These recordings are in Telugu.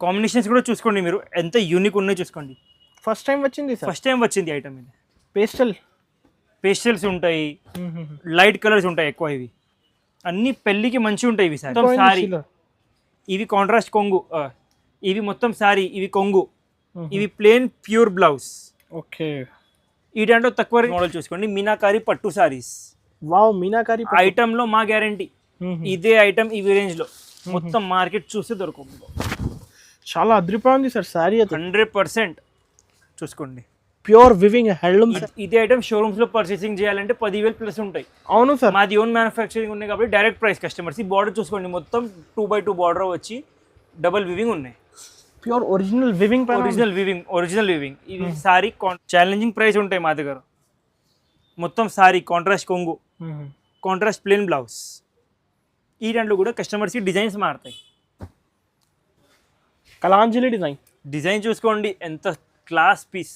కాంబినేషన్స్ కూడా చూసుకోండి మీరు ఎంత యూనిక్ ఉన్నాయో చూసుకోండి. ఫస్ట్ టైం వచ్చింది సార్. ఫస్ట్ టైం వచ్చింది ఐటమ్ ఇది. పేస్టల్స్ ఉంటాయి, లైట్ కలర్స్ ఉంటాయి ఎక్కువ. ఇవి అన్ని పెళ్ళికి మంచిగా ఉంటాయి. ఇవి మొత్తం సారీ, ఇవి కాంట్రాస్ట్ కొంగు, ఇవి మొత్తం సారీ, ఇవి కొంగు, ఇవి ప్లేన్ ప్యూర్ బ్లౌజ్. ఓకే, ఈ దాంట్లో తక్కువ మోడల్ చూసుకోండి. మీనాకారి పట్టు సారీస్. వావ్, మీనాకారి ఐటమ్ లో మా గ్యారంటీ. ఇదే ఐటమ్ ఇవి రేంజ్ లో మొత్తం మార్కెట్ చూస్తే దొరకదు. చాలా అద్రిపోయింది సార్ సారీ. 100% చూసుకోండి. Pure weaving handloom. ఇదే ఐటమ్ షోరూమ్స్ లో పర్చేసింగ్ చేయాలంటే 10,000 ప్లస్ ఉంటాయి. అవును సార్, మాది ఓన్ మ్యానుఫ్యాక్చరింగ్ ఉన్నాయి కాబట్టి డైరెక్ట్ ప్రైస్ కస్టమర్స్. ఈ బార్డర్ చూసుకోండి, మొత్తం 2x2 బార్డర్ వచ్చి డబల్ వివింగ్ ఉన్నాయి. Pure original weaving. Original weaving. ఇవి సారీ ఛాలెంజింగ్ ప్రైస్ ఉంటాయి మా దగ్గర. మొత్తం సారీ కాంట్రాస్ట్ కొంగు, కాంట్రాస్ట్ ప్లేన్ బ్లౌజ్. ఈ దాంట్లో కూడా కస్టమర్స్కి డిజైన్స్ మారుతాయి. కలాంజలి డిజైన్ చూసుకోండి, ఎంత క్లాస్ పీస్.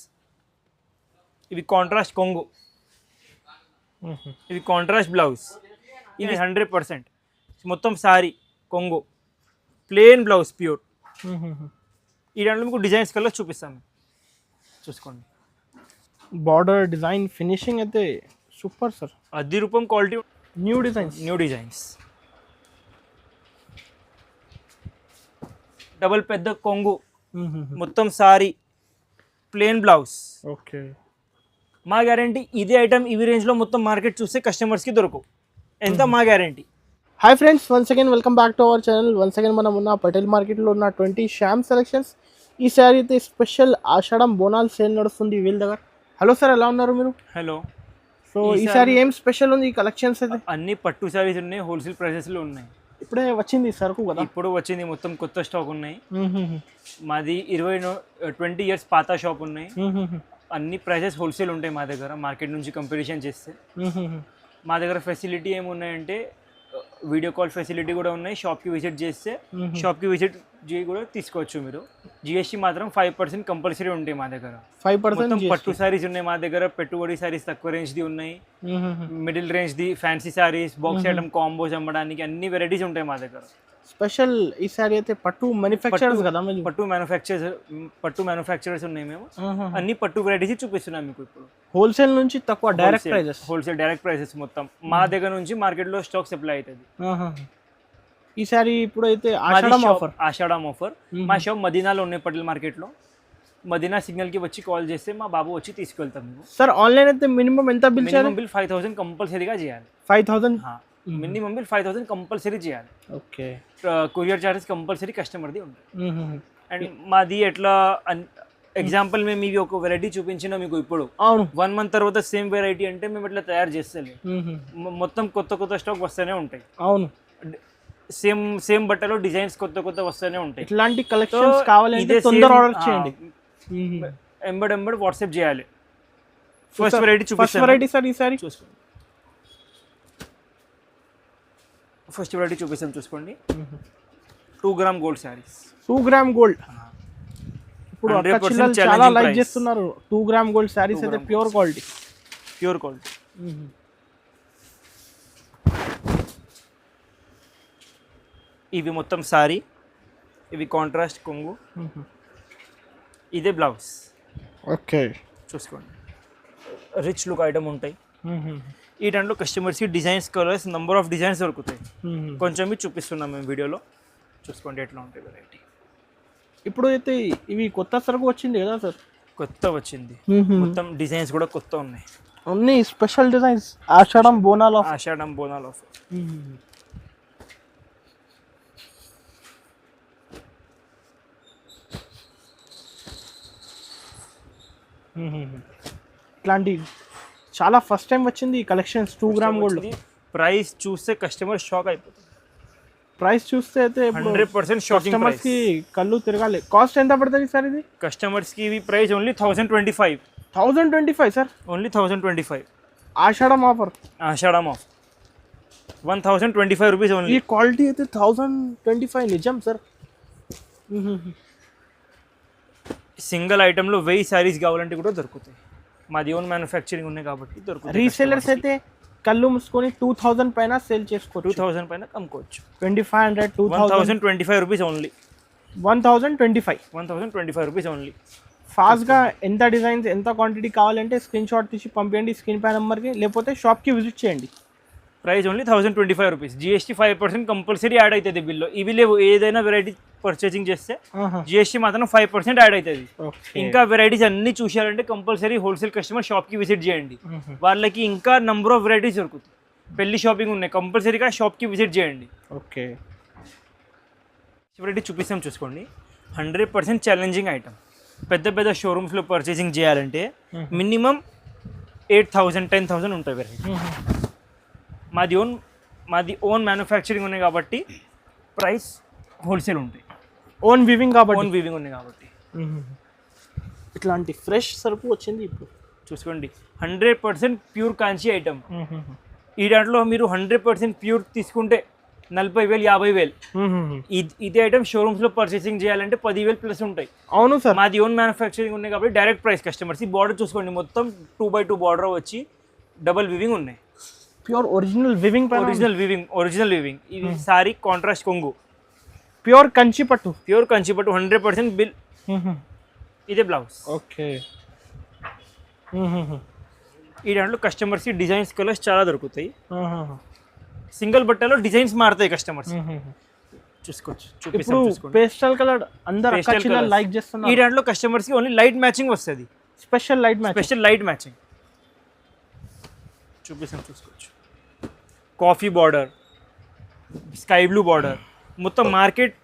ఇవి కాంట్రాస్ట్ కొంగు, ఇవి కాంట్రాస్ట్ బ్లౌజ్. ఇవి 100% మొత్తం సారీ కొంగు, ప్లేన్ బ్లౌజ్ ప్యూర్. ఈ దాంట్లో మీకు డిజైన్స్ కలర్ చూపిస్తాను, చూసుకోండి. బార్డర్ డిజైన్ ఫినిషింగ్ అయితే సూపర్ సార్. 10 రూపాయలు క్వాలిటీ. New designs. డబల్ పెద్ద కొంగు, మొత్తం సారీ, ప్లేన్ బ్లౌజ్. ఓకే, మా గ్యారంటీ ఇదే ఐటమ్ ఇవి రేంజ్లో మొత్తం మార్కెట్ చూస్తే కస్టమర్స్కి దొరకవు. ఎంత మా guarantee. Hi friends, once again welcome back to our channel. Once again మనం ఉన్న పటేల్ మార్కెట్లో ఉన్న 20 శ్యామ్ సెలెక్షన్స్. ఈ సారీ అయితే స్పెషల్ ఆషాఢం బోనాల్ సేల్ నడుస్తుంది వీళ్ళ దగ్గర. హలో సార్, ఎలా ఉన్నారు మీరు? హలో. సో ఈ సారీ ఏం స్పెషల్ ఉంది ఈ కలెక్షన్స్ అయితే? అన్ని పట్టు సారీస్ ఉన్నాయి, హోల్సేల్ ప్రైసెస్లో ఉన్నాయి. ఇప్పుడే వచ్చింది సరుకు కదా? ఇప్పుడు వచ్చింది, మొత్తం కొత్త స్టాక్ ఉన్నాయి. మాది 20 ఇయర్స్ పాత షాప్ ఉన్నాయి. అన్ని ప్రైసెస్ హోల్సేల్ ఉంటాయి మా దగ్గర. మార్కెట్ నుంచి కంపారిజన్ చేస్తే మా దగ్గర ఫెసిలిటీ ఏమున్నాయంటే వీడియో కాల్ ఫెసిలిటీ కూడా ఉన్నాయి. షాప్కి విజిట్ చేస్తే షాప్కి విజిట్ కూడా తీసుకోవచ్చు మీరు. జిఎస్టీ మాత్రం 5% కంపల్సరీ ఉంటాయి మా దగ్గర. 5% పట్టు సారీస్ ఉన్నాయి మా దగ్గర. పెట్టుబడి సారీస్ తక్కువ రేంజ్ది ఉన్నాయి, మిడిల్ రేంజ్ది, fancy saris, box item combos అమ్మడానికి అన్ని వెరైటీస్ ఉంటాయి మా దగ్గర. స్పెషల్ ఈ సారీ అయితే పట్టు మ్యానుఫ్యాక్చరర్స్ కదా? పట్టు మ్యానుఫ్యాక్చరర్స్ ఉన్నాయి మేము. అన్ని పట్టు వెరైటీస్ చూపిస్తున్నాం మీకు ఇప్పుడు. హోల్సేల్ నుంచి తక్కువ direct prices. Wholesale direct prices మొత్తం మా దగ్గర నుంచి మార్కెట్లో స్టాక్ సప్లై అవుతుంది. ఈ సారీ ఇప్పుడు అయితే ఆషాఢం ఆఫర్. మా షాప్ మదీనాలో ఉన్నాయి, పటేల్ మార్కెట్లో. మదీనా సిగ్నల్ కి వచ్చి కాల్ చేస్తే మా బాబు వచ్చి తీసుకెళ్తాం. సార్ ఆన్లైన్ అయితే మినిమం ఎంత బిల్ చేయాలి? బిల్ 5,000 కంపల్సరీగా చేయాలి. 5,000 మినిమం బిల్ 5,000 కంపల్సరీ చేయాలి. ఓకే, కొరియర్ చార్జెస్ కంపల్సరీ కస్టమర్ది ఉంటుంది. అండ్ మాది ఎట్లా ఎగ్జాంపుల్ మేము ఇవి ఒక వెరైటీ చూపించినా మీకు ఇప్పుడు 1 month తర్వాత సేమ్ వెరైటీ అంటే మేము ఇట్లా తయారు చేస్తలే. మొత్తం కొత్త స్టాక్ వస్తూనే ఉంటాయి. అవును, సేమ్ బట్టలో డిజైన్స్ కొత్త వస్తూనే ఉంటాయి. ఇట్లాంటి కలెక్షన్స్ కావాలంటే తొందర ఆర్డర్ చేయండి. ఎంబడ్ వాట్సాప్ చేయాలి. ఫస్ట్ వెరైటీ చూపిస్తాను. వెరైటీ సార్ ఈ సారీ చూసుకోండి. ఫస్ట్ వెరైటీ చూపిస్తాం, చూసుకోండి. 2 gram gold saris. 2 gram gold ఇప్పుడు చాలా లైక్ చేస్తున్నారు. 2 గ్రామ్ గోల్డ్ సారీస్ అయితే ప్యూర్ క్వాలిటీ. ఇవి మొత్తం సారీ, ఇవి కాంట్రాస్ట్ కొంగు, ఇదే బ్లౌజ్. ఓకే, చూసుకోండి. రిచ్ లుక్ ఐటమ్ ఉంటాయి. ఈ దాంట్లో కస్టమర్స్కి designs, colours, number of designs దొరుకుతాయి. కొంచెం చూపిస్తున్నాం మేము వీడియోలో, చూసుకోండి ఎట్లా ఉంటాయి వెరైటీ. ఇప్పుడు అయితే ఇవి కొత్త సరుకు వచ్చింది కదా సార్? కొత్త వచ్చింది, మొత్తం డిజైన్స్ కూడా కొత్త ఉన్నాయి. అన్ని స్పెషల్ డిజైన్స్. ఆషాఢం బోనాల్ ఆఫర్. ఇట్లాంటి చాలా ఫస్ట్ టైం వచ్చింది ఈ కలెక్షన్స్. 2 gram gold. ప్రైస్ చూస్తే కస్టమర్ షాక్ అయిపోతుంది. ప్రైస్ చూస్తే అయితే 100% షాకింగ్. కస్టమర్స్ కి కళ్ళు తిరగాలి. కాస్ట్ ఎంత పడుతుంది సార్ ఇది? కస్టమర్స్ కి ఇవి ప్రైస్ ఓన్లీ 1,025. 1,025 సార్? ఓన్లీ 1,025. ఆషాఢం ఆఫర్. 1,025 rupees only. ఈ క్వాలిటీ అయితే 1,025 నిజం సార్. సింగిల్ ఐటెంలో 1000 సారీస్ కావాలంటే కూడా దొరుకుతాయి. మాది ఓన్ మ్యానుఫ్యాక్చరింగ్ ఉన్నాయి కాబట్టి దొరుకుతాయి. రీసెలర్స్ అయితే కళ్ళు మూసుకొని 2,000 పైన సేల్ చేసుకోవచ్చు. 2,000 పైన అమ్ముకోవచ్చు. 2,500, 2,000. 1,025 రూపీస్ ఓన్లీ. 1025. 1025 rupees only. ఫాస్ట్గా ఎంత డిజైన్స్ ఎంత క్వాంటిటీ కావాలంటే స్క్రీన్ షాట్ తీసి పంపించండి స్క్రీన్ పై నెంబర్కి, లేకపోతే షాప్కి విజిట్ చేయండి. Price only 1025 rupees. GST 5% compulsory add అవుతుంది బిల్లో. ఇవి లేవు, ఏదైనా వెరైటీ పర్చేసింగ్ చేస్తే జిఎస్టీ మాత్రం 5% యాడ్ అవుతుంది. ఇంకా వెరైటీస్ అన్ని చూసారంటే కంపల్సరీ హోల్సేల్ కస్టమర్ షాప్కి విజిట్ చేయండి, వాళ్ళకి ఇంకా నంబర్ ఆఫ్ వెరైటీస్ దొరుకుతాయి. పెళ్లి షాపింగ్ ఉన్నాయి, కంపల్సరీగా షాప్కి విజిట్ చేయండి. ఓకే, వెరైటీ చూపిస్తాం చూసుకోండి. 100% ఛాలెంజింగ్ ఐటమ్. పెద్ద పెద్ద షోరూమ్స్లో పర్చేసింగ్ చేయాలంటే మినిమం 8,000 10,000 ఉంటాయి వెరైటీ. మాది ఓన్ మ్యానుఫ్యాక్చరింగ్ ఉన్నాయి కాబట్టి ప్రైస్ హోల్సేల్ ఉంటాయి. ఓన్ వీవింగ్ ఉన్నాయి కాబట్టి. ఇట్లాంటి ఫ్రెష్ సరుకు వచ్చింది ఇప్పుడు చూసుకోండి. 100% ప్యూర్ కాంచి ఐటమ్. ఈ దాంట్లో మీరు 100% ప్యూర్ తీసుకుంటే 40,000 50,000. ఇదే ఐటమ్ షోరూమ్స్లో పర్చేసింగ్ చేయాలంటే 10,000 ప్లస్ ఉంటాయి. అవును సార్, మాది ఓన్ మ్యానుఫ్యాక్చరింగ్ ఉన్నాయి కాబట్టి డైరెక్ట్ ప్రైస్ కస్టమర్స్. ఈ బార్డర్ చూసుకోండి, మొత్తం 2x2 బార్డర్ వచ్చి డబల్ వివింగ్ ఉన్నాయి. Pure original weaving. Original weaving. ఇది సారీ కాంట్రాస్ట్ కొంగు, ప్యూర్ కంచి పట్టు 100% బిల్. ఇదే బ్లౌజ్. ఓకే, ఈ దాంట్లో కస్టమర్స్కి డిజైన్స్ కలర్స్ చాలా దొరుకుతాయి. సింగిల్ బట్టలో డిజైన్స్ మారుతాయి కస్టమర్స్. చూసుకోవచ్చు, ఇప్పుడు పేస్టల్ కలర్ అందరూ లైక్ చేస్తున్నారు. ఈ దాంట్లో కస్టమర్స్కి ఓన్లీ లైట్ మ్యాచింగ్ వస్తుంది. స్పెషల్ లైట్ మ్యాచింగ్ చూపిస్తాం చూసుకోవచ్చు. Coffee border, sky blue border, మొత్తం మార్కెట్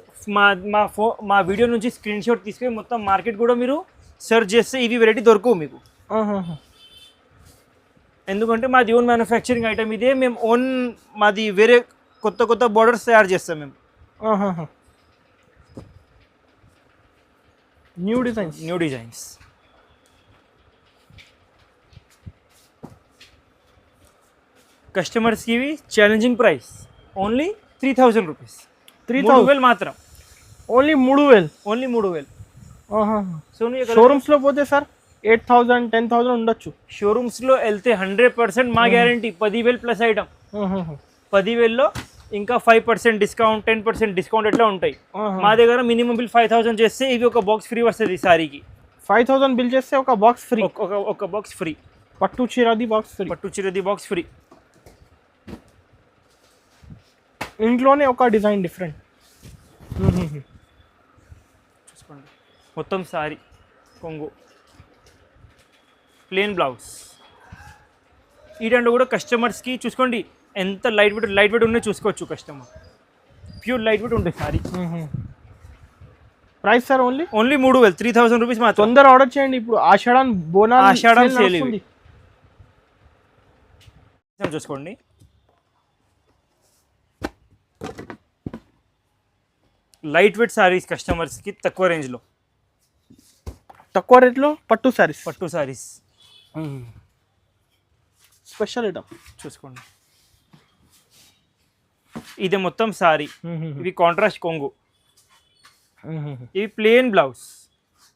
మా వీడియో నుంచి స్క్రీన్ షాట్ తీసుకొని మొత్తం మార్కెట్ కూడా మీరు సెర్చ్ చేస్తే ఇవి వెరైటీ దొరకవు మీకు. ఎందుకంటే మాది ఓన్ మ్యానుఫ్యాక్చరింగ్ ఐటమ్ ఇదే. మేము మాది వేరే కొత్త బార్డర్స్ తయారు చేస్తాం మేము. న్యూ డిజైన్స్ కస్టమర్స్కి ఇవి ఛాలెంజింగ్ ప్రైస్ ఓన్లీ 3,000 రూపీస్. 3,000 మాత్రం. ఓన్లీ 3,000. సో షోరూమ్స్లో పోతే సార్ 8,000 10,000 ఉండొచ్చు. షోరూమ్స్లో వెళ్తే 100% మా గ్యారంటీ 10,000 ప్లస్ ఐటమ్. 10,000లో ఇంకా 5% డిస్కౌంట్ 10% డిస్కౌంట్ ఎట్లా ఉంటాయి. మా దగ్గర మినిమం బిల్ 5,000 చేస్తే ఇవి ఒక బాక్స్ ఫ్రీ వస్తుంది. సారీకి 5,000 బిల్ చేస్తే ఒక బాక్స్ ఫ్రీ. ఒక బాక్స్ ఫ్రీ. పట్టు చీరది బాక్స్ ఫ్రీ. ఇంట్లోనే ఒక డిజైన్ డిఫరెంట్. చూసుకోండి, మొత్తం సారీ కొంగు, ప్లేన్ బ్లౌజ్. ఈ దాంట్లో కూడా కస్టమర్స్కి చూసుకోండి ఎంత లైట్ వెయిట్ ఉన్నాయో చూసుకోవచ్చు. కస్టమర్ ప్యూర్ లైట్ వెయిట్ ఉంటుంది sorry. Price sir only 3,000 3,000 rupees మాత్రం. తొందర ఆర్డర్ చేయండి, ఇప్పుడు ఆషాఢం సేల్ చూసుకోండి. లైట్ వెయిట్ సారీస్ కస్టమర్స్కి తక్కువ రేంజ్లో తక్కువ రేట్లో పట్టు సారీస్ స్పెషల్ ఐటమ్ చూసుకోండి. ఇది మొత్తం సారీ, ఇవి కాంట్రాస్ట్ కొంగు, ఇవి ప్లేన్ బ్లౌజ్,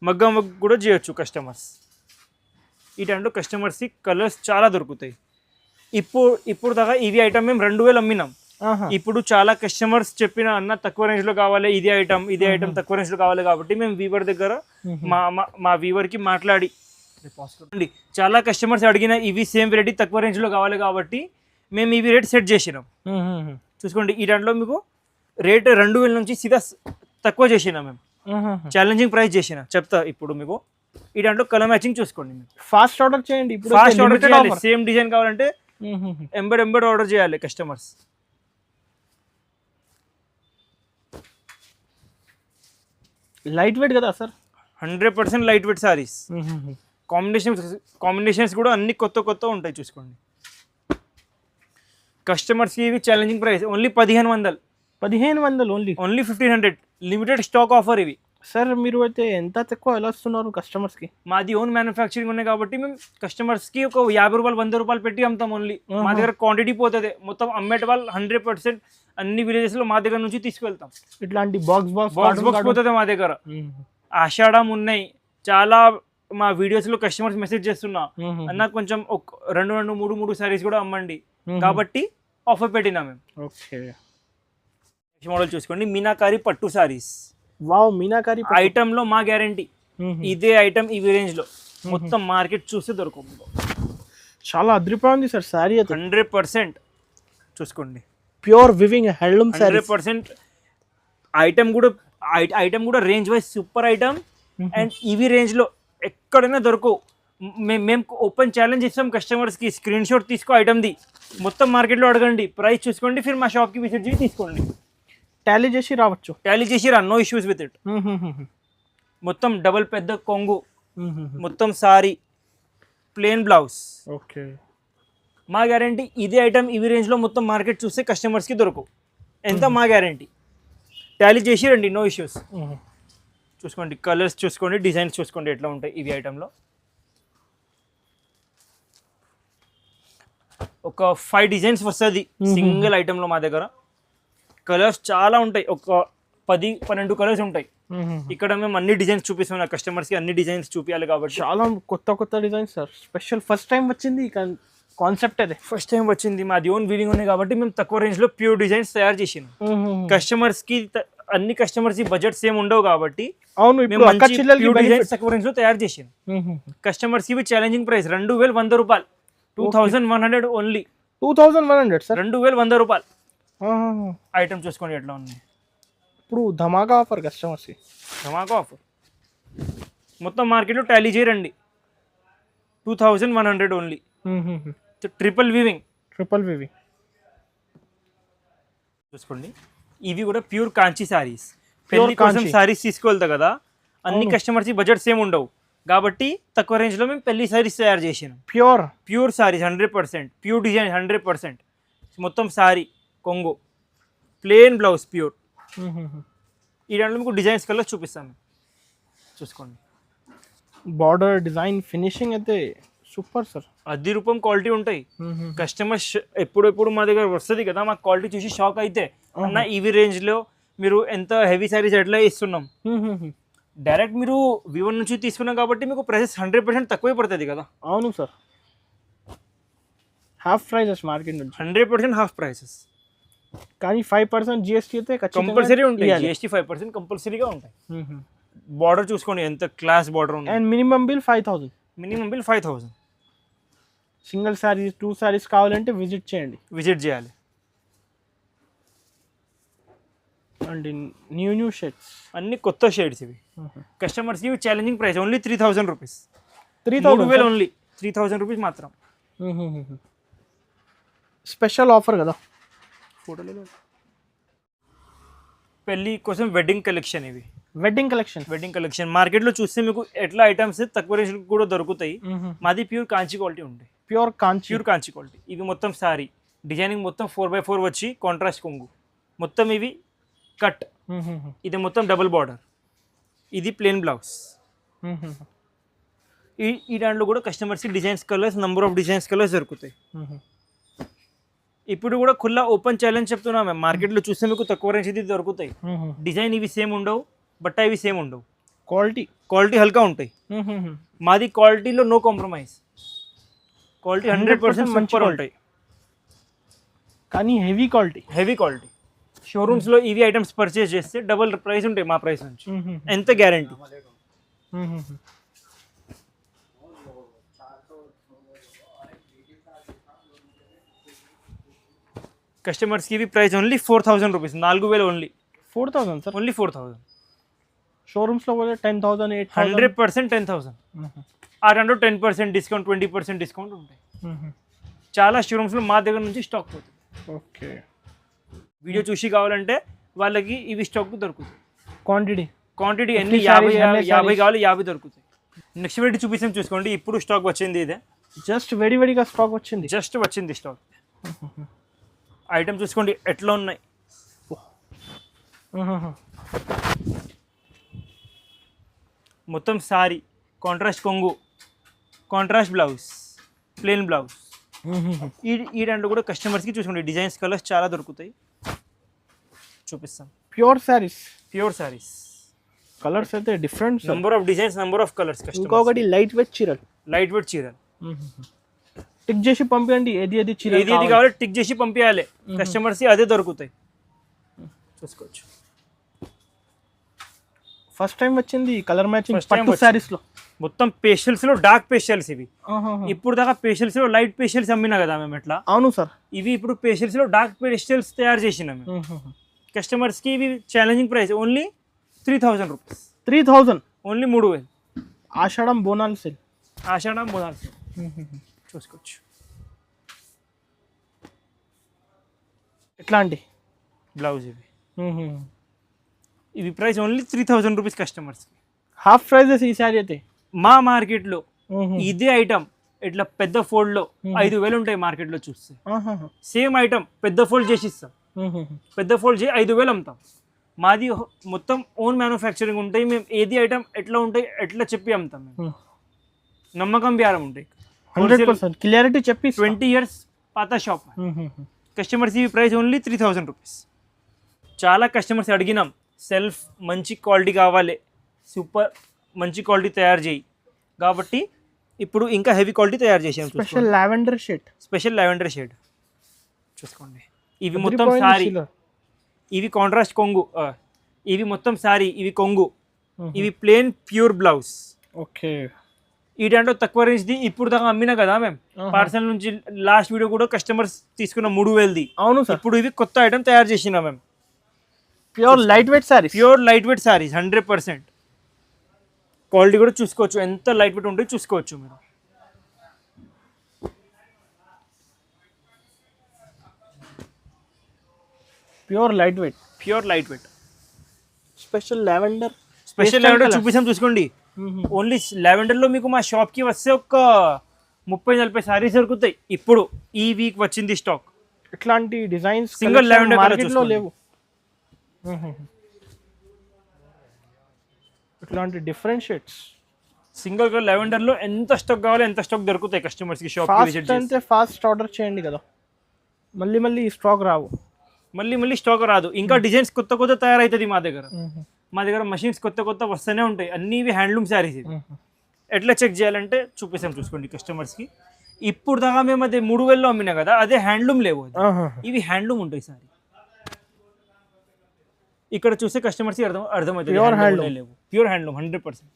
మగ్గం కూడా చేయొచ్చు కస్టమర్స్. ఈ టైంలో కస్టమర్స్కి కలర్స్ చాలా దొరుకుతాయి. ఇప్పుడు దాకా ఇవి ఐటమ్ మేము 2,000 అమ్మినాం. ఇప్పుడు చాలా కస్టమర్స్ చెప్పిన అన్న తక్కువ రేంజ్లో కావాలి, ఇదే ఐటమ్ తక్కువ రేంజ్లో కావాలి కాబట్టి మేము వీవర్ దగ్గర మా వీవర్కి మాట్లాడి చాలా కస్టమర్స్ అడిగిన ఇవి సేమ్ వెరైటీ తక్కువ రేంజ్లో కావాలి కాబట్టి మేము ఇవి రేట్ సెట్ చేసినాం. చూసుకోండి, ఈ దాంట్లో మీకు రేట్ 2,000 నుంచి సీదా తక్కువ చేసినా మేము. ఛాలెంజింగ్ ప్రైస్ చేసిన చెప్తా ఇప్పుడు మీకు. ఈ దాంట్లో కలర్ మ్యాచింగ్ చూసుకోండి. ఫాస్ట్ ఆర్డర్ చేయండి, ఫాస్ట్ ఆర్డర్ చేయాలి. సేమ్ డిజైన్ కావాలంటే ఎంబెడ్ ఆర్డర్ చేయాలి కస్టమర్స్. లైట్ వెయిట్ కదా sir, 100% light weight saris. Combinations కూడా అన్ని కొత్త ఉంటాయి. చూసుకోండి, కస్టమర్స్కి ఇవి challenging price only 1,500 only 1,500 limited stock offer ఇవి. సార్ మీరు అయితే ఎంత తక్కువ ఎలా ఇస్తున్నారు కస్టమర్స్కి? మాది ఓన్ మ్యానుఫ్యాక్చరింగ్ ఉన్నాయి కాబట్టి మేము కస్టమర్స్కి ఒక 50 రూపాయలు 100 రూపాయలు పెట్టి అమ్ముతాం ఓన్లీ. మా దగ్గర క్వాంటిటీ పోతుంది మొత్తం. అమ్మేట వాళ్ళు 100% అన్ని విలేజెస్లో మా దగ్గర నుంచి తీసుకెళ్తాం. ఇట్లాంటి బాక్స్ పోతుంది మా దగ్గర. ఆషాఢం ఉన్నాయి చాలా. మా వీడియోస్లో కస్టమర్స్ మెసేజ్ చేస్తున్నా, అన్న కొంచెం 2 3 సారీస్ కూడా అమ్మండి కాబట్టి ఆఫర్ పెట్టినా మేము. ఓకే, మోడల్ చూసుకోండి, మీనాకారి పట్టు సారీస్. వావ్ మీనాకారి ఐటమ్ లో మా గ్యారంటీ. ఇదే ఐటమ్ ఇవి రేంజ్ లో మొత్తం మార్కెట్ చూస్తే దొరకదు. చాలా అద్రిపోయింది సార్ శారీ అయితే. 100% చూసుకోండి, pure weaving handloom sari. 100% item కూడా range wise super item. And ఇవి రేంజ్ లో ఎక్కడైనా దొరకవు. మేము ఓపెన్ ఛాలెంజ్ ఇస్తాం కస్టమర్స్ కి, స్క్రీన్ షాట్ తీసుకో ఐటమ్ది, మొత్తం మార్కెట్లో అడగండి, ప్రైస్ చూసుకోండి, ఫిర్ మా షాప్కి విజిట్ చేసి తీసుకోండి. టాలీ చేసి రావచ్చు, టాలీ చేసి రా, నో ఇష్యూస్ విత్ ఇట్. మొత్తం డబల్ పెద్ద కొంగు, మొత్తం సారీ, ప్లేన్ బ్లౌజ్. ఓకే, మా గ్యారంటీ ఇదే ఐటమ్ ఇవి రేంజ్లో మొత్తం మార్కెట్ చూస్తే కస్టమర్స్కి దొరకవు. ఎంత మా గ్యారంటీ. టాలీ చేసి రండి, నో ఇష్యూస్. చూసుకోండి, కలర్స్ చూసుకోండి, డిజైన్స్ చూసుకోండి ఎట్లా ఉంటాయి ఇవి ఐటెంలో. ఒక 5 డిజైన్స్ వస్తుంది సింగిల్ ఐటెంలో మా దగ్గర. కలర్స్ చాలా ఉంటాయి, ఒక 10-12 కలర్స్ ఉంటాయి. ఇక్కడ మేము అన్ని డిజైన్స్ చూపిస్తున్నాం కస్టమర్స్కి, అన్ని డిజైన్స్ చూపించాలి కాబట్టి. చాలా కొత్త designs sir, special first time వచ్చింది కాన్సెప్ట్. అదే ఫస్ట్ టైం వచ్చింది, మాది ఓన్ వీవింగ్ ఉంది కాబట్టి మేము తక్కువ రేంజ్లో ప్యూర్ డిజైన్స్ తయారు చేసినాం. కస్టమర్స్కి అన్ని కస్టమర్స్ బడ్జెట్ సేమ్ ఉండవు కాబట్టి అవును, తక్కువ రేంజ్ లో తయారు చేసాను. కస్టమర్స్ కి ఛాలెంజింగ్ ప్రైస్ 2100 రూపాయలు, 2100 ఓన్లీ. 2100 సార్, 2100 రూపాయలు. ఐటమ్ చూసుకోండి ఎట్లా ఉంది. ఇప్పుడు ధమాకా ఆఫర్ కస్టమర్స్ కి, ధమాకా ఆఫర్. మొత్తం మార్కెట్లో టాలీ చేయరండి, 2100 ఓన్లీ. ట్రిపుల్ వీవింగ్ చూసుకోండి. ఇవి కూడా ప్యూర్ కాంచీ సారీస్. పెళ్లి కోసం సారీస్ తీసుకెళ్తా కదా, అన్ని కస్టమర్స్ బడ్జెట్ సేమ్ ఉండవు కాబట్టి తక్కువ రేంజ్ లో మేము పెళ్లి సారీస్ తయారు చేసాను. Pure saris 100%, pure design 100%. మొత్తం సారీ కొంగు, ప్లేన్ బ్లౌజ్ ప్యూర్. ఈ దాంట్లో మీకు డిజైన్స్ కల్లా చూపిస్తాను, చూసుకోండి. బార్డర్ డిజైన్ ఫినిషింగ్ అయితే సూపర్ సార్, 10 రూపాయలు క్వాలిటీ ఉంటాయి. కస్టమర్స్ ఎప్పుడు మా దగ్గర వస్తుంది కదా, మాకు క్వాలిటీ చూసి షాక్ అయితే అన్న ఇవి రేంజ్ లో మీరు ఎంత హెవీ సారీస్ ఎట్లా ఇస్తున్నాం. డైరెక్ట్ మీరు వివన్ నుంచి తీసుకున్నాం కాబట్టి మీకు ప్రైసెస్ 100% తక్కువే పడుతుంది కదా. అవును సార్, హాఫ్ ప్రైసెస్ మార్కెట్ నుంచి, 100% హాఫ్ ప్రైసెస్. కానీ 5% జిఎస్టీ అయితే కంపల్సరీ ఉంటాయి. జిఎస్టీ 5% కంపల్సరీగా ఉంటాయి. బార్డర్ చూసుకోండి ఎంత క్లాస్ బార్డర్ ఉంది. And minimum bill 5000. Minimum bill 5000. Single saris 2 saris కావాలంటే విజిట్ చేయాలి. అండ్ న్యూ షేడ్స్, అన్ని కొత్త షేడ్స్ ఇవి. కస్టమర్స్ ఇవి challenging price only 3000 rupees. 3000 only, 3000 rupees మాత్రం. స్పెషల్ ఆఫర్ కదా. పెళ్లి కోసం వెడ్డింగ్ కలెక్షన్ ఇవి. వెడ్డింగ్ కలెక్షన్ మార్కెట్లో చూస్తే మీకు ఎట్లా ఐటమ్స్ తక్కువ రేంజ్ కూడా దొరుకుతాయి. మాది ప్యూర్ కాంచీ క్వాలిటీ ఉంటాయి, ప్యూర్ కాంచీ క్వాలిటీ. ఇవి మొత్తం సారీ డిజైనింగ్ మొత్తం 4x4 వచ్చి కాంట్రాస్ట్ కొంగు, మొత్తం ఇవి కట్. ఇది మొత్తం డబుల్ బార్డర్, ఇది ప్లేన్ బ్లౌజ్. ఈ దాంట్లో కూడా కస్టమర్స్కి designs colours, number of designs colours దొరుకుతాయి. ఇప్పుడు కూడా ఖుల్లా ఓపెన్ ఛాలెంజ్ చెప్తున్నా మేము, మార్కెట్లో చూస్తే మీకు తక్కువ రేంజ్ ఇది దొరుకుతాయి. డిజైన్ ఇవి సేమ్ ఉండవు, బట్ ఇవి సేమ్ ఉండవు. క్వాలిటీ హల్కా ఉంటాయి. మాది క్వాలిటీలో నో కాంప్రమైజ్, క్వాలిటీ 100% మంచిగా ఉంటాయి. కానీ హెవీ క్వాలిటీ. షోరూమ్స్లో ఇవి ఐటమ్స్ పర్చేస్ చేస్తే డబుల్ ప్రైస్ ఉంటాయి మా ప్రైస్ నుంచి. ఎంత గ్యారంటీ. కస్టమర్స్కి ఇవి price only 4000 rupees, 4000 only. 4000 sir, only 4000. షోరూమ్స్లో కూడా 10,000, 8,000. 100% 10,000. ఆ దాంట్లో 10% డిస్కౌంట్, 20% డిస్కౌంట్ ఉంటాయి. చాలా షోరూమ్స్లో మా దగ్గర నుంచి స్టాక్ పోతుంది. ఓకే, వీడియో చూసి కావాలంటే వాళ్ళకి ఇవి స్టాక్ దొరుకుతాయి. క్వాంటిటీ ఎన్ని 50 కావాలి, 50 దొరుకుతాయి. నెక్స్ట్ వెరైటీ చూపిస్తాం, చూసుకోండి. ఇప్పుడు స్టాక్ వచ్చింది, ఇదే జస్ట్ వేడిగా స్టాక్ వచ్చింది. స్టాక్. ఐటమ్ చూసుకోండి ఎట్లా ఉన్నాయి. మొత్తం సారీ, కాంట్రాస్ట్ కొంగు, కాంట్రాస్ట్ బ్లౌజ్, ప్లేన్ బ్లౌజ్. ఈ దాంట్లో కూడా కస్టమర్స్కి చూసుకోండి డిజైన్స్ కలర్స్ చాలా దొరుకుతాయి, చూపిస్తాం. ప్యూర్ సారీస్ కలర్స్ అయితే different, number of designs, number of colours. ఇంకొకటి లైట్ వెయిట్ చీరలు టిక్ చేసి పంపించండి. ఏది కావాలి టిక్ చేసి పంపించాలి కస్టమర్స్, అదే దొరుకుతాయి. చూసుకోవచ్చు. ఫస్ట్ టైం వచ్చింది కలర్ మ్యాచింగ్ First time పట్టు వచ్చింది. సారీస్ లో. మొత్తం పేస్టల్స్ లో డార్క్ పేస్టల్స్ ఇవి. ఇప్పుడు దాకా పేస్టల్స్ లో లైట్ పేస్టల్స్ అమ్మినా కదా మేము ఎట్లా, అవును సార్. ఇవి ఇప్పుడు పేస్టల్స్ లో డార్క్ పేస్టల్స్ తయారు చేసినాం కస్టమర్స్ కి. ఇవి challenging price only 3000 rupees. 3000 only 3000. ఆషాఢం బోనాల్ సేల్. ఆషాఢం బోనాల్ చూసుకోవచ్చు. ఎట్లాంటి బ్లౌజ్ ఇవి. ఇవి ప్రైస్ ఓన్లీ 3000 రూపీస్ కస్టమర్స్ కి. హాఫ్ ప్రైజెస్ ఈ సారీ అయితే మా మార్కెట్ లో ఇదే ఐటమ్ ఇట్లా పెద్ద ఫోల్డ్ లో 5000 ఉంటాయి మార్కెట్ లో చూస్తే. సేమ్ ఐటమ్ పెద్ద ఫోల్డ్ చేసి ఇస్తాం, పెద్ద ఫోల్డ్ చేసి 5000 అమ్ముతాం. మాది మొత్తం ఓన్ మ్యానుఫ్యాక్చరింగ్ ఉంటాయి. మేము ఏది ఐటమ్ ఎట్లా ఉంటాయి ఎట్లా చెప్పి అమ్ముతాం. మేము నమ్మకం బేరం ఉంటాయి. 100% క్లియరిటీ చెప్పి 20 ఇయర్స్ పాత షాప్. కస్టమర్స్ ఈ ప్రైస్ ఓన్లీ 3000 రూపీస్. చాలా కస్టమర్స్ అడిగినాం సెల్ఫ్ మంచి క్వాలిటీ కావాలి, సూపర్ మంచి క్వాలిటీ తయారు చేయి కాబట్టి ఇప్పుడు ఇంకా హెవీ క్వాలిటీ తయారు చేసాం. Special lavender shade. Special lavender shade చూసుకోండి. ఇవి మొత్తం సారీ, ఇవి కాంట్రాస్ట్ కొంగు, ఇవి మొత్తం సారీ, ఇవి కొంగు, ఇవి ప్లేన్ ప్యూర్ బ్లౌజ్. ఓకే. ఈ దాంట్లో తక్కువ రేంజ్ది ఇప్పుడు దాకా అమ్మినా కదా మేము పార్సల్ నుంచి. లాస్ట్ వీడియో కూడా కస్టమర్స్ తీసుకున్న 3000ది. అవును సార్. ఇప్పుడు ఇవి కొత్త ఐటమ్ తయారు చేసినా మేము. Pure light weight saris. Pure light weight saris 100%. Quality కూడా చూసుకోవచ్చు, ఎంత లైట్ వెయిట్ ఉంటుందో చూసుకోవచ్చు మీరు. Pure light weight. Pure light weight. Special lavender. Special lavender చూపిస్తాం చూసుకోండి. ఓన్లీ లావెండర్ లో మీకు మా షాప్ కి వస్తే ఒక 30-40 సారీస్ దొరుకుతాయి. ఇప్పుడు ఈ వీక్ వచ్చింది స్టాక్. ఇట్లాంటి డిజైన్స్ సింగిల్ లావెండర్ మార్కెట్ లో లేవు. ఇట్లాంటి different shades single colour lavender లో ఎంత స్టాక్ కావాలో ఎంత స్టాక్ దొరుకుతాయి కస్టమర్స్ కి. షాప్ ఫాస్ట్ అంటే ఫాస్ట్ ఆర్డర్ చేయండి కదా, మళ్ళీ మళ్ళీ స్టాక్ రావు. మళ్ళీ స్టాక్ రాదు. ఇంకా డిజైన్స్ కొత్త కొత్త తయారవుతుంది మా దగ్గర. మా దగ్గర మషిన్స్ కొత్త కొత్త వస్తూనే ఉంటాయి. అన్ని ఇవి హ్యాండ్లూమ్ శారీస్. ఇవి ఎట్లా చెక్ చేయాలంటే చూపిస్తాం చూసుకోండి కస్టమర్స్కి. ఇప్పుడు దాకా మేము అదే 3000లో అమ్మినా కదా, అదే హ్యాండ్లూమ్ లేవు. ఇవి హ్యాండ్లూమ్ ఉంటాయి సారీ. ఇక్కడ చూస్తే కస్టమర్స్కి అర్థమవుతుంది ప్యూర్ హ్యాండ్లూమ్ లేవు. Pure handloom 100%.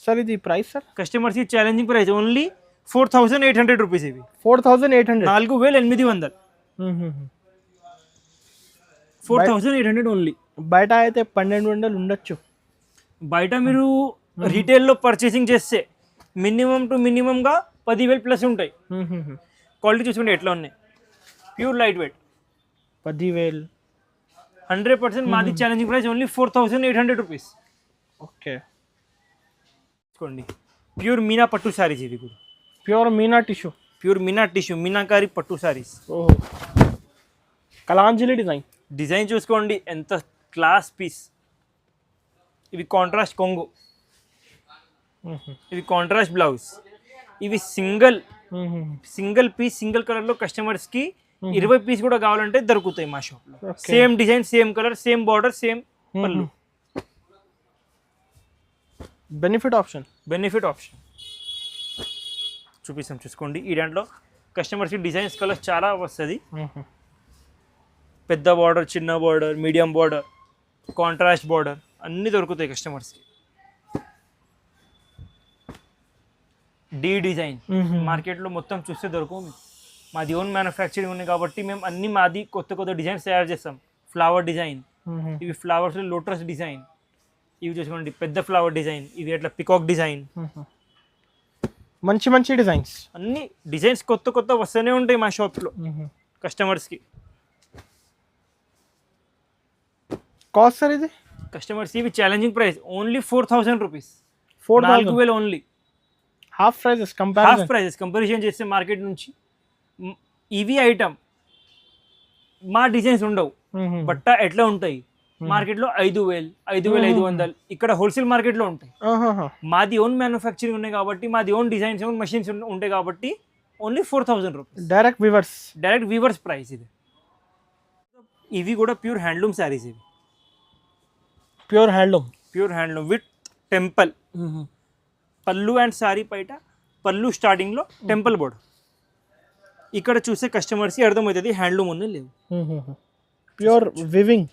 సార్ ఇది ప్రైస్ సార్? కస్టమర్స్కి ఛాలెంజింగ్ ప్రైస్ ఓన్లీ 4800 రూపీస్. ఇవి 4800. 4800. 4800 ఓన్లీ. బయట అయితే 1200 ఉండొచ్చు. బయట మీరు రీటైల్లో పర్చేసింగ్ చేస్తే మినిమం టు మినిమంగా 10,000 ప్లస్ ఉంటాయి. క్వాలిటీ చూసుకుంటే ఎట్లా ఉన్నాయి. Pure light weight 10,000. 100%. మాది challenging price only 4800 rupees. Okay. చూసుకోండి ప్యూర్ మీనా పట్టు సారీస్. ఇది కూడా pure Meena tissue. Pure Meena tissue, meenakari పట్టు సారీస్. ఓహో. కలాంజలి డిజైన్. డిజైన్ చూసుకోండి ఎంత క్లాస్ పీస్. ఇవి కాంట్రాస్ట్ కొంగు, ఇవి కాంట్రాస్ట్ బ్లౌజ్. ఇవి సింగిల్ పీస్ సింగిల్ కలర్లో కస్టమర్స్కి 20 పీస్ కూడా కావాలంటే దొరుకుతాయి మా షాప్లో. Same design, same colour, same border, same పళ్ళు. బెనిఫిట్ ఆప్షన్ చూపిస్తాం చూసుకోండి. ఈ దాంట్లో కస్టమర్స్కి డిజైన్స్ కలర్స్ చాలా వస్తుంది. పెద్ద బార్డర్, చిన్న border, medium border, contrast border అన్నీ దొరుకుతాయి కస్టమర్స్కి. డి డిజైన్ మార్కెట్లో మొత్తం చూస్తే దొరకవు. మాది ఓన్ మ్యానుఫ్యాక్చరింగ్ ఉంది కాబట్టి మేము అన్ని మాది కొత్త కొత్త డిజైన్స్ తయారు చేస్తాం. ఫ్లవర్ డిజైన్, ఇవి ఫ్లవర్స్ లోటస్ డిజైన్. ఇవి చూసుకోండి పెద్ద ఫ్లవర్ డిజైన్. ఇవి అట్లా పికాక్ డిజైన్. మంచి మంచి డిజైన్స్. అన్ని డిజైన్స్ కొత్త కొత్త వస్తూనే ఉంటాయి మా షాప్లో కస్టమర్స్కి. కాస్ట్ సార్ ఇది? కస్టమర్స్ ఇవి challenging price only 4000 rupees. 4000 only. Half prices comparison చేస్తే మార్కెట్ నుంచి. ఇవి ఐటమ్ మా డిజైన్స్ ఉండవు. బట్ట ఎట్లా ఉంటాయి మార్కెట్లో 5000, 5500. ఇక్కడ హోల్సేల్ మార్కెట్లో ఉంటాయి. మాది ఓన్ మ్యానుఫ్యాక్చరింగ్ ఉన్నాయి కాబట్టి, మాది ఓన్ డిజైన్స్, ఓన్ మెషిన్స్ ఉంటాయి కాబట్టి only 4000 rupees. Direct weavers price ఇది. ఇవి కూడా ప్యూర్ హ్యాండ్లూమ్ శారీస్. ఇవి ప్యూర్ హ్యాండ్లూమ్ విత్ టెంపుల్ పళ్ళు అండ్ సారీ పైట పళ్ళు స్టార్టింగ్లో టెంపుల్ బోర్డర్. ఇక్కడ చూస్తే కస్టమర్స్కి అర్థమవుతుంది హ్యాండ్లూమ్ ఉన్నాయి లేవు. Pure weaving.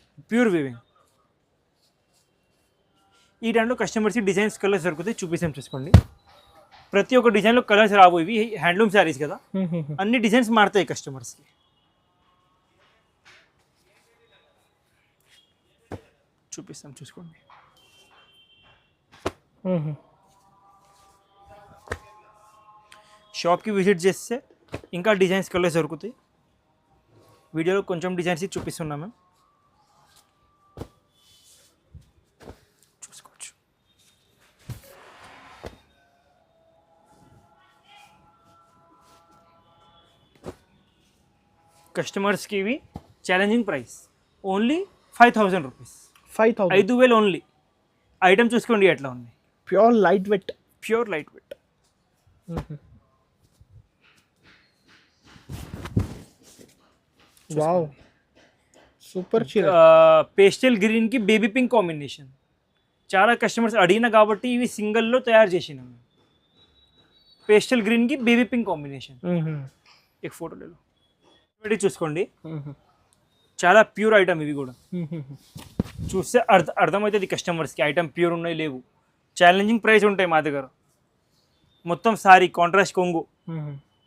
ఈ టైంలో కస్టమర్స్కి డిజైన్స్ కలర్స్ దొరుకుతాయి, చూపిస్తాం చూసుకోండి. ప్రతి ఒక్క డిజైన్లో కలర్స్ రావు, ఇవి హ్యాండ్లూమ్ శారీస్ కదా, అన్ని డిజైన్స్ మారుతాయి కస్టమర్స్కి. చూపిస్తాం చూసుకోండి. షాప్కి విజిట్ చేస్తే ఇంకా డిజైన్స్ కలర్స్ దొరుకుతాయి. వీడియోలో కొంచెం డిజైన్స్ చూపిస్తున్నాం మేము, చూసుకోవచ్చు. కస్టమర్స్కి ఇవి challenging price, only 5,000 rupees. 5,000 only. Item చూసుకోండి ఎట్లా ఉంది, pure light weight. Pure light weight. Wow, super చీర. పేస్టల్ గ్రీన్కి బేబీ పింక్ కాంబినేషన్. చాలా కస్టమర్స్ అడిగిన కాబట్టి ఇవి సింగిల్లో తయారు చేసినాం. పేస్టల్ గ్రీన్కి బేబీ పింక్ కాంబినేషన్. ఒక ఫోటోలో చూసుకోండి, చాలా ప్యూర్ ఐటమ్ ఇవి కూడా. చూస్తే అర్థమవుతుంది కస్టమర్స్కి ఐటమ్ ప్యూర్ ఉన్నాయి లేవు. ఛాలెంజింగ్ ప్రైస్ ఉంటాయి మా దగ్గర. మొత్తం సారీ కాంట్రాస్ట్ కొంగు,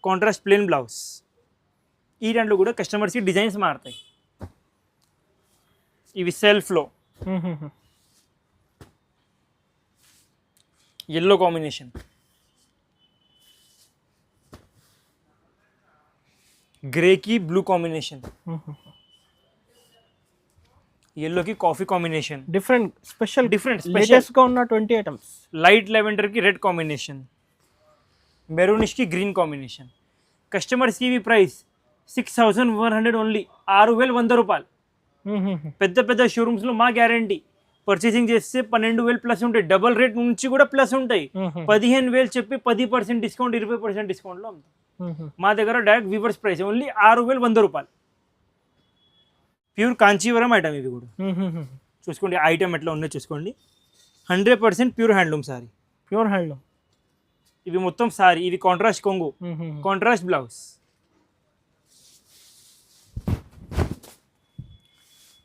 కాంట్రాస్ట్ ప్లెయిన్ బ్లౌజ్. ఈ దాంట్లో కూడా కస్టమర్స్కి డిజైన్స్ మారుతాయి. ఇవి సెల్ఫ్లో ఎల్లో కాంబినేషన్, గ్రేకి బ్లూ కాంబినేషన్, ఎల్లోకి coffee combination. Different special latest గా ఉన్న 20 ఐటమ్స్. లైట్ లెవెండర్కి రెడ్ కాంబినేషన్, మెరూనిష్కి గ్రీన్ కాంబినేషన్. కస్టమర్స్కి ఇవి ప్రైస్ 6,100 ఓన్లీ, 6,100 రూపాయలు. పెద్ద పెద్ద షోరూమ్స్లో మా గ్యారంటీ, పర్చేసింగ్ చేస్తే 12,000 ప్లస్ ఉంటాయి, డబల్ రేట్ నుంచి కూడా ప్లస్ ఉంటాయి. 15,000 చెప్పి 10% డిస్కౌంట్, 20% డిస్కౌంట్లో ఉంటాయి. మా దగ్గర డైరెక్ట్ వీవర్స్ ప్రైస్ ఓన్లీ 6,100 రూపాయలు. ప్యూర్ కాంచీవరం ఐటమ్ ఇవి కూడా. చూసుకోండి ఐటమ్ ఎట్లా ఉన్నాయో చూసుకోండి. 100% pure handloom sorry. Pure handloom. ఇవి మొత్తం సారీ, ఇవి కాంట్రాస్ట్ కొంగు, కాంట్రాస్ట్ బ్లౌజ్.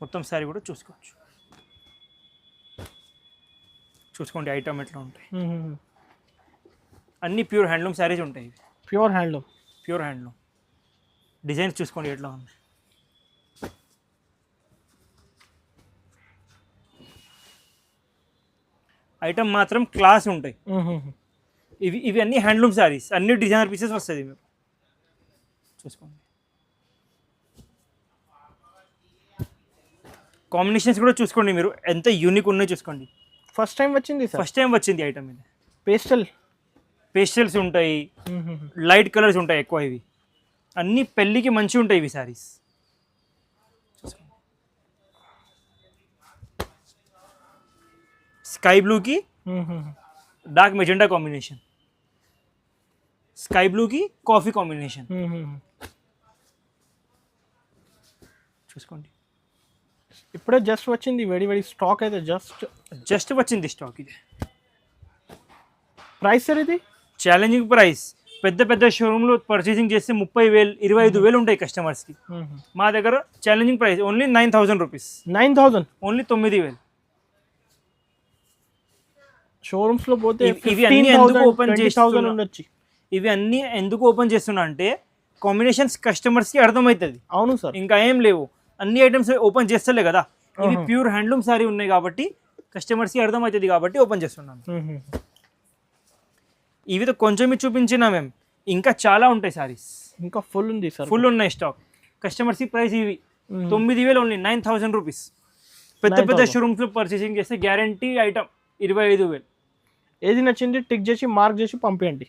మొత్తం సారీ కూడా చూసుకోవచ్చు. చూసుకోండి ఐటమ్ ఎట్లా ఉంటాయి. అన్ని ప్యూర్ హ్యాండ్లూమ్ సారీస్ ఉంటాయి. ఇవి pure handloom. Pure handloom. Designs చూసుకోండి ఎట్లా ఉన్నాయి. ఐటమ్ మాత్రం క్లాస్ ఉంటాయి. ఇవి అన్ని హ్యాండ్లూమ్ సారీస్, అన్ని డిజైనర్ పీసెస్ వస్తుంది మీకు. చూసుకోండి కాంబినేషన్స్ కూడా చూసుకోండి మీరు, ఎంత యూనిక్ ఉన్నాయో చూసుకోండి. ఫస్ట్ టైం వచ్చింది సార్. ఫస్ట్ టైం వచ్చింది ఐటమ్ ఇది. పేస్టల్స్ ఉంటాయి, లైట్ కలర్స్ ఉంటాయి ఎక్కువ. ఇవి అన్ని పెళ్ళికి మంచిగా ఉంటాయి ఇవి సారీస్. స్కై బ్లూకి డార్క్ మెజెండా కాంబినేషన్, స్కై బ్లూకి కాఫీ కాంబినేషన్. చూసుకోండి ఇప్పుడే జస్ట్ వచ్చింది, వేడి స్టాక్ అయితే జస్ట్ వచ్చింది స్టాక్. ఇది ప్రైస్ సార్ ఇది ఛాలెంజింగ్ ప్రైస్. పెద్ద పెద్ద షోరూమ్లో పర్చేసింగ్ చేస్తే 30,000, 25,000 ఉంటాయి కస్టమర్స్కి. మా దగ్గర challenging price only 9,000 rupees. 9,000 only 9,000. Showrooms లో పోతే ఇవి అన్ని ఎందుకు ఓపెన్ చేస్తున్నా, ఇవి అన్ని ఎందుకు ఓపెన్ చేస్తున్నా అంటే కాంబినేషన్స్ కస్టమర్స్కి అర్థమవుతుంది. అవును సార్, ఇంకా ఏం లేవు, అన్ని ఐటమ్స్ ఓపెన్ చేస్తలే కదా. ఇవి ప్యూర్ హ్యాండ్లూమ్ సారీ ఉన్నాయి కాబట్టి కస్టమర్స్కి అర్థమవుతుంది కాబట్టి ఓపెన్ చేస్తున్నాను. ఇవితో కొంచెం చూపించినా మేము, ఇంకా చాలా ఉంటాయి సారీస్, ఇంకా ఫుల్ ఉంది సార్, ఫుల్ ఉన్నాయి స్టాక్. కస్టమర్స్కి ప్రైస్ ఇవి 9,000 ఓన్లీ, 9,000 రూపీస్. పెద్ద పెద్ద షోరూమ్స్లో పర్చేసింగ్ చేస్తే గ్యారంటీ ఐటమ్ 25,000. ఏది నచ్చింది టిక్ చేసి మార్క్ చేసి పంపించండి.